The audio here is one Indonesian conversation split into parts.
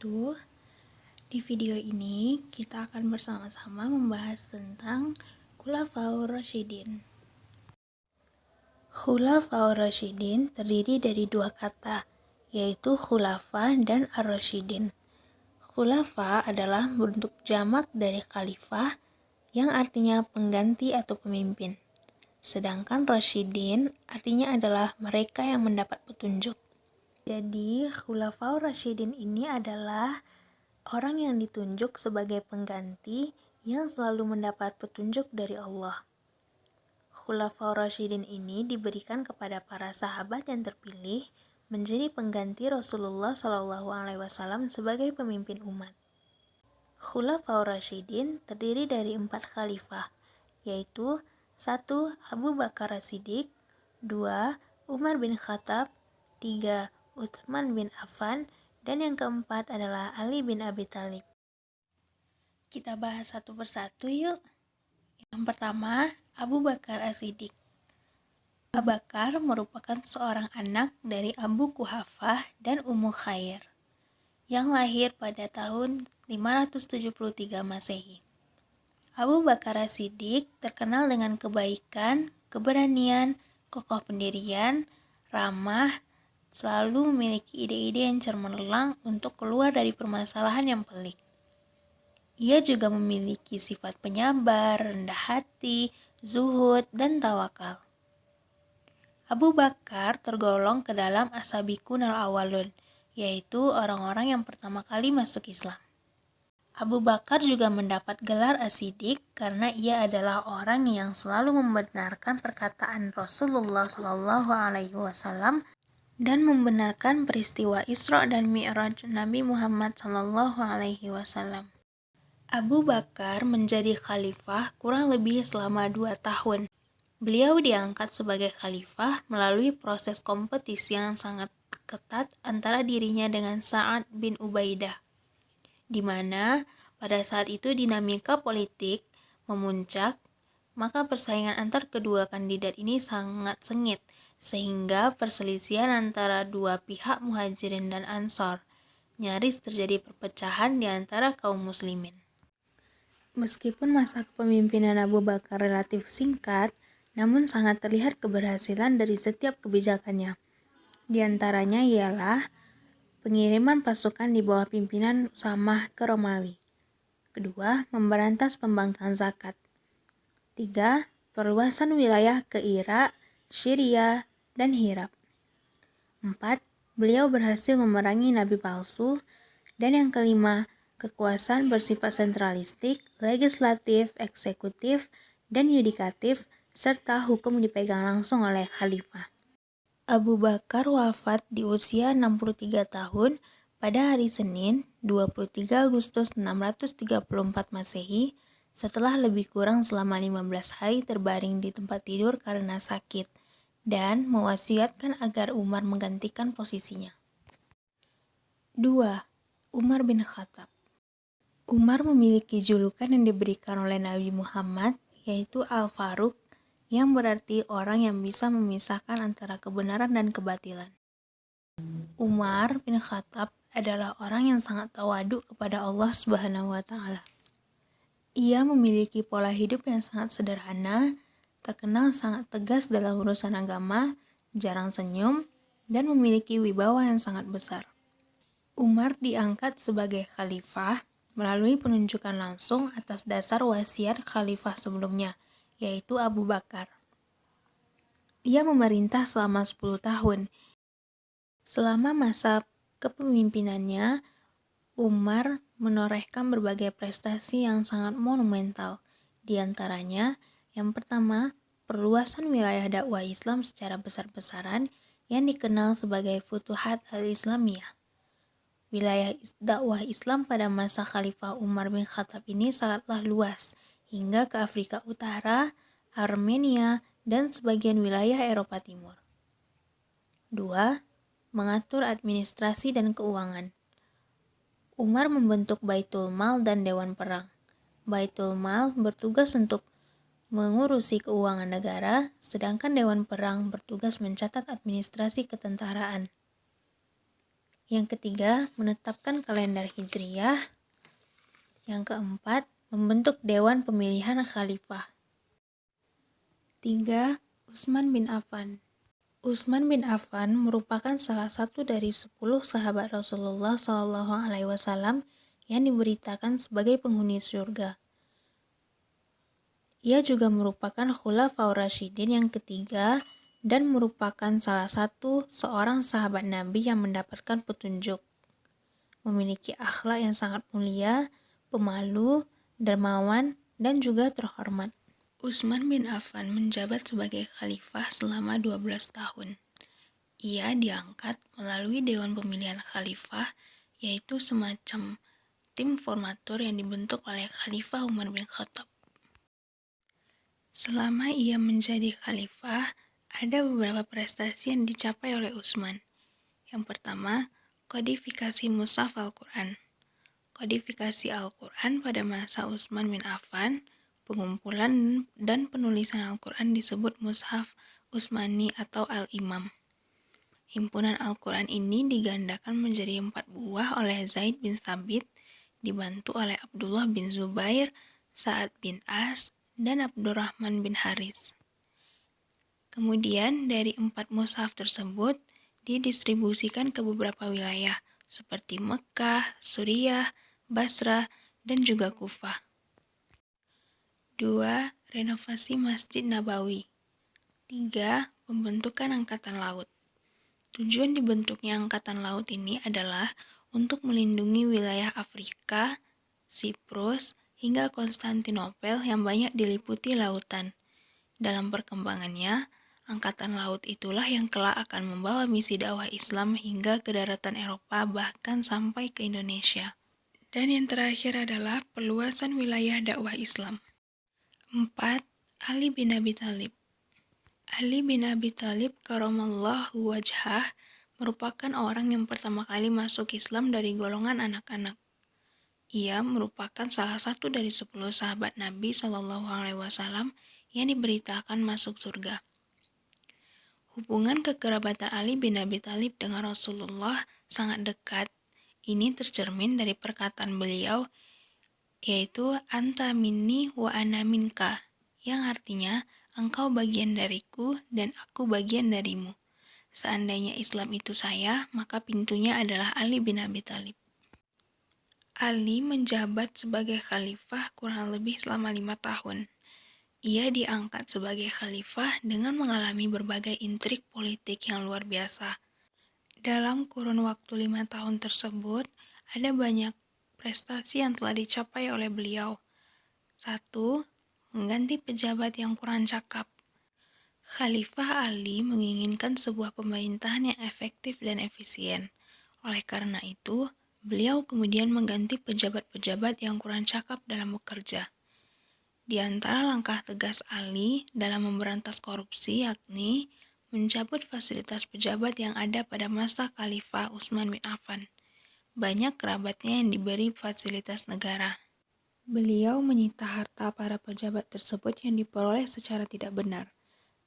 wabarakatuh. Di video ini kita akan bersama-sama membahas tentang Khulafaur Rasyidin. Khulafaur Rasyidin terdiri dari dua kata, yaitu khulafa dan ar-rasyidin. Khulafa adalah bentuk jamak dari khalifah yang artinya pengganti atau pemimpin. Sedangkan Rasyidin artinya adalah mereka yang mendapat petunjuk. Jadi, Khulafaur Rasyidin ini adalah orang yang ditunjuk sebagai pengganti yang selalu mendapat petunjuk dari Allah. Khulafaur Rasyidin ini diberikan kepada para sahabat yang terpilih menjadi pengganti Rasulullah SAW sebagai pemimpin umat. Khulafaur Rasyidin terdiri dari 4 khalifah, yaitu 1. Abu Bakar As-Siddiq, 2. Umar bin Khattab, 3. Utsman bin Affan, dan yang keempat adalah Ali bin Abi Thalib. Kita bahas satu persatu yuk. Yang pertama, Abu Bakar As-Siddiq. Abu Bakar merupakan seorang anak dari Abu Quhafah dan Ummu Khair yang lahir pada tahun 573 Masehi. Abu Bakar As-Siddiq terkenal dengan kebaikan, keberanian, kokoh pendirian, ramah, selalu memiliki ide-ide yang cemerlang untuk keluar dari permasalahan yang pelik. Ia juga memiliki sifat penyabar, rendah hati, zuhud, dan tawakal. Abu Bakar tergolong ke dalam as-sabiqun al-awwalun, yaitu orang-orang yang pertama kali masuk Islam. Abu Bakar juga mendapat gelar As-Siddiq karena ia adalah orang yang selalu membenarkan perkataan Rasulullah SAW dan membenarkan peristiwa Isra dan Mi'raj Nabi Muhammad SAW. Abu Bakar menjadi khalifah kurang lebih selama 2 tahun. Beliau diangkat sebagai khalifah melalui proses kompetisi yang sangat ketat antara dirinya dengan Sa'ad bin Ubaidah, di mana pada saat itu dinamika politik memuncak, maka persaingan antar kedua kandidat ini sangat sengit, sehingga perselisihan antara dua pihak Muhajirin dan Ansor nyaris terjadi perpecahan di antara kaum muslimin. Meskipun masa kepemimpinan Abu Bakar relatif singkat, namun sangat terlihat keberhasilan dari setiap kebijakannya. Di antaranya ialah pengiriman pasukan di bawah pimpinan Usamah ke Romawi. Kedua, memberantas pembangkangan zakat. 3. Perluasan wilayah ke Irak, Syria, dan Hirab. 4. Beliau berhasil memerangi nabi palsu. Dan yang kelima, kekuasaan bersifat sentralistik, legislatif, eksekutif, dan yudikatif, serta hukum dipegang langsung oleh khalifah. Abu Bakar wafat di usia 63 tahun pada hari Senin 23 Agustus 634 Masehi setelah lebih kurang selama 15 hari terbaring di tempat tidur karena sakit dan mewasiatkan agar Umar menggantikan posisinya. 2. Umar bin Khattab. Umar memiliki julukan yang diberikan oleh Nabi Muhammad, yaitu Al-Faruq, yang berarti orang yang bisa memisahkan antara kebenaran dan kebatilan. Umar bin Khattab adalah orang yang sangat tawadu kepada Allah Subhanahu wa Ta'ala. Ia memiliki pola hidup yang sangat sederhana, terkenal sangat tegas dalam urusan agama, jarang senyum, dan memiliki wibawa yang sangat besar. Umar diangkat sebagai khalifah melalui penunjukan langsung atas dasar wasiat khalifah sebelumnya, yaitu Abu Bakar. Ia memerintah selama 10 tahun. Selama masa kepemimpinannya, Umar menorehkan berbagai prestasi yang sangat monumental. Di antaranya, yang pertama, perluasan wilayah dakwah Islam secara besar-besaran yang dikenal sebagai Futuhat al-Islamiyah. Wilayah dakwah Islam pada masa Khalifah Umar bin Khattab ini sangatlah luas, hingga ke Afrika Utara, Armenia, dan sebagian wilayah Eropa Timur. 2. Mengatur administrasi dan keuangan. Umar membentuk Baitul Mal dan Dewan Perang. Baitul Mal bertugas untuk mengurusi keuangan negara, sedangkan Dewan Perang bertugas mencatat administrasi ketentaraan. Yang ketiga, menetapkan kalender Hijriyah. Yang keempat, membentuk Dewan Pemilihan Khalifah. 3. Utsman bin Affan. Utsman bin Affan merupakan salah satu dari 10 sahabat Rasulullah SAW yang diberitakan sebagai penghuni surga. Ia juga merupakan Khulafaur Rasyidin yang ketiga dan merupakan salah satu seorang sahabat Nabi yang mendapatkan petunjuk. Memiliki akhlak yang sangat mulia, pemalu, dermawan, dan juga terhormat. Utsman bin Affan menjabat sebagai khalifah selama 12 tahun. Ia diangkat melalui Dewan Pemilihan Khalifah, yaitu semacam tim formatur yang dibentuk oleh Khalifah Umar bin Khattab. Selama ia menjadi khalifah, ada beberapa prestasi yang dicapai oleh Utsman. Yang pertama, kodifikasi Mushaf Al-Quran. Kodifikasi Al-Quran pada masa Utsman bin Affan, pengumpulan dan penulisan Al-Quran disebut Mushaf Utsmani atau Al-Imam. Himpunan Al-Quran ini digandakan menjadi 4 buah oleh Zaid bin Thabit, dibantu oleh Abdullah bin Zubair, Sa'ad bin As, dan Abdurrahman bin Haris. Kemudian dari 4 mushaf tersebut didistribusikan ke beberapa wilayah seperti Mekah, Suriah, Basrah, dan juga Kufah. 2. Renovasi Masjid Nabawi. 3. Pembentukan Angkatan Laut. Tujuan dibentuknya Angkatan Laut ini adalah untuk melindungi wilayah Afrika, Siprus, hingga Konstantinopel yang banyak diliputi lautan. Dalam perkembangannya, Angkatan Laut itulah yang kelak akan membawa misi dakwah Islam hingga ke daratan Eropa bahkan sampai ke Indonesia. Dan yang terakhir adalah perluasan wilayah dakwah Islam. 4. Ali bin Abi Thalib. Ali bin Abi Thalib karamallahu wajhah merupakan orang yang pertama kali masuk Islam dari golongan anak-anak. Ia merupakan salah satu dari 10 sahabat Nabi SAW yang diberitakan masuk surga. Hubungan kekerabatan Ali bin Abi Thalib dengan Rasulullah sangat dekat. Ini tercermin dari perkataan beliau, yaitu anta minni wa ana minka, yang artinya engkau bagian dariku dan aku bagian darimu. Seandainya Islam itu saya, maka pintunya adalah Ali bin Abi Thalib. Ali menjabat sebagai khalifah kurang lebih selama 5 tahun. Ia diangkat sebagai khalifah dengan mengalami berbagai intrik politik yang luar biasa. Dalam kurun waktu 5 tahun tersebut, ada banyak prestasi yang telah dicapai oleh beliau. 1. Mengganti pejabat yang kurang cakap. Khalifah Ali menginginkan sebuah pemerintahan yang efektif dan efisien. Oleh karena itu, beliau kemudian mengganti pejabat-pejabat yang kurang cakap dalam bekerja. Di antara langkah tegas Ali dalam memberantas korupsi yakni mencabut fasilitas pejabat yang ada pada masa Khalifah Utsman bin Affan. Banyak kerabatnya yang diberi fasilitas negara. Beliau menyita harta para pejabat tersebut yang diperoleh secara tidak benar.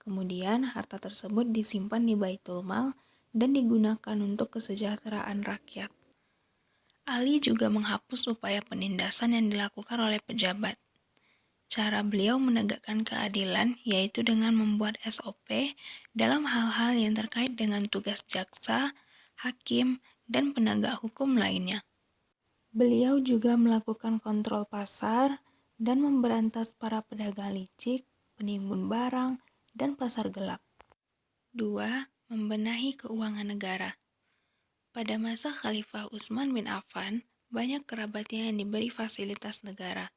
Kemudian harta tersebut disimpan di Baitul Mal dan digunakan untuk kesejahteraan rakyat. Ali juga menghapus upaya penindasan yang dilakukan oleh pejabat. Cara beliau menegakkan keadilan yaitu dengan membuat SOP dalam hal-hal yang terkait dengan tugas jaksa, hakim, dan penegak hukum lainnya. Beliau juga melakukan kontrol pasar dan memberantas para pedagang licik, penimbun barang, dan pasar gelap. 2. Membenahi keuangan negara. Pada masa Khalifah Utsman bin Affan, banyak kerabatnya yang diberi fasilitas negara.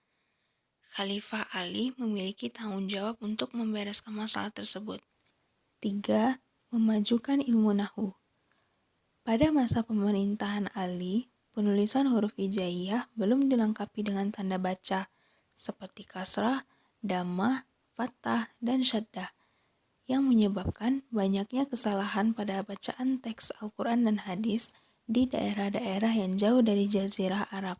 Khalifah Ali memiliki tanggung jawab untuk membereskan masalah tersebut. 3. Memajukan ilmu nahwu. Pada masa pemerintahan Ali, penulisan huruf hijaiyah belum dilengkapi dengan tanda baca, seperti kasrah, dhammah, fathah, dan syaddah, yang menyebabkan banyaknya kesalahan pada bacaan teks Al-Quran dan hadis di daerah-daerah yang jauh dari Jazirah Arab.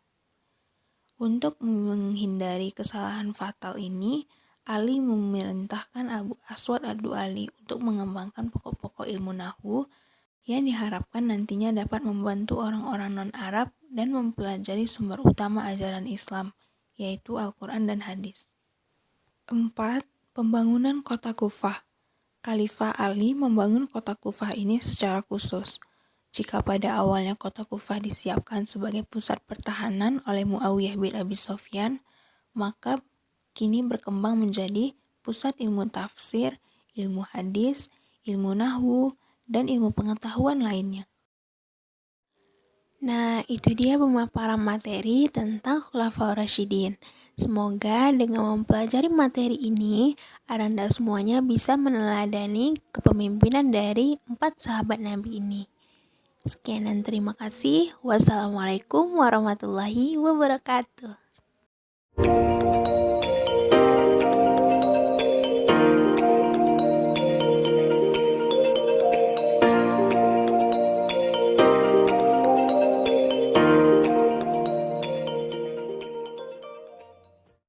Untuk menghindari kesalahan fatal ini, Ali memerintahkan Abu Aswad ad-Du'ali untuk mengembangkan pokok-pokok ilmu nahwu yang diharapkan nantinya dapat membantu orang-orang non-Arab dan mempelajari sumber utama ajaran Islam, yaitu Al-Quran dan Hadis. 4. Pembangunan kota Kufah. Khalifah Ali membangun kota Kufah ini secara khusus. Jika pada awalnya kota Kufah disiapkan sebagai pusat pertahanan oleh Muawiyah bin Abi Sufyan, maka kini berkembang menjadi pusat ilmu tafsir, ilmu hadis, ilmu nahwu, dan ilmu pengetahuan lainnya. Nah, itu dia pemaparan materi tentang Khulafaur Rasyidin. Semoga dengan mempelajari materi ini, Anda semuanya bisa meneladani kepemimpinan dari 4 sahabat Nabi ini. Sekian dan terima kasih. Wassalamualaikum warahmatullahi wabarakatuh.